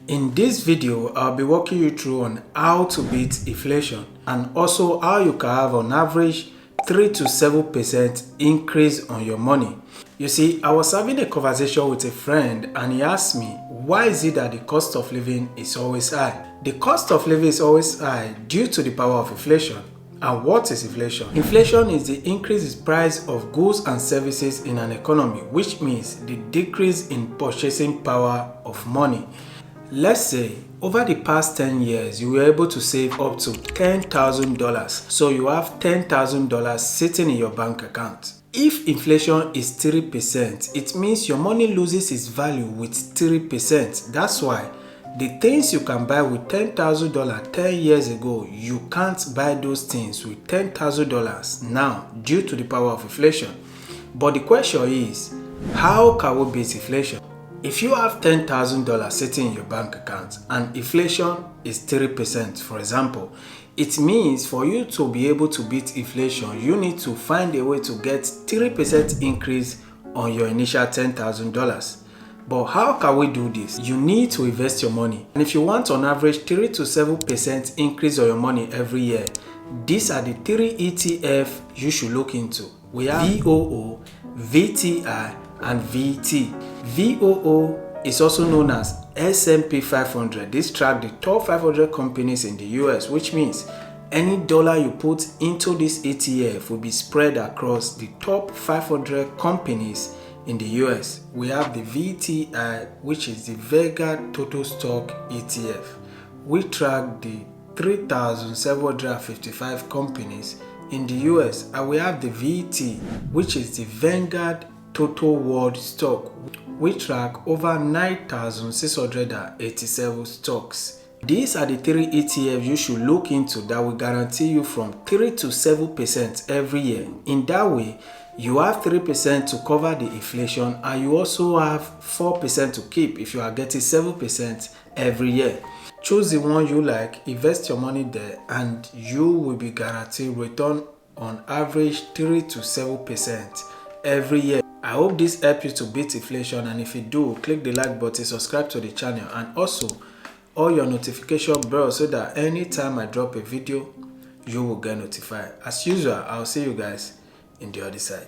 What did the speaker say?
In this video, I'll be walking you through on how to beat inflation and also how you can have on average 3 to 7% increase on your money. You see, I was having a conversation with a friend and he asked me, why is it that the cost of living is always high? The cost of living is always high due to the power of inflation. And what is inflation? Inflation is the increase in price of goods and services in an economy, which means the decrease in purchasing power of money. Let's say over the past 10 years, you were able to save up to $10,000. So you have $10,000 sitting in your bank account. If inflation is 3%, it means your money loses its value with 3%. That's why the things you can buy with $10,000 10 years ago, you can't buy those things with $10,000 now due to the power of inflation. But the question is, how can we beat inflation? If you have $10,000 sitting in your bank account and inflation is 3%, for example, it means for you to be able to beat inflation, you need to find a way to get 3% increase on your initial $10,000. But how can we do this? You need to invest your money. And if you want on average 3 to 7% increase on your money every year, these are the 3 ETFs you should look into. We have VOO, VTI, and VT. VOO is also known as S&P 500. This tracks the top 500 companies in the US, which means any dollar you put into this ETF will be spread across the top 500 companies in the US. We have the VTI, which is the Vanguard Total Stock ETF. We track the 3,755 companies in the US, and we have the VT, which is the Vanguard Total World Stock. We track over 9,687 stocks. These are the 3 ETFs you should look into that will guarantee you from 3 to 7% every year. In that way, you have 3% to cover the inflation and you also have 4% to keep if you are getting 7% every year. Choose the one you like, invest your money there, and you will be guaranteed return on average 3 to 7% every year. I hope this helped you to beat inflation, and if you do, click the like button, subscribe to the channel, and also on your notification bell so that anytime I drop a video, you will get notified. As usual, I'll see you guys in the other side.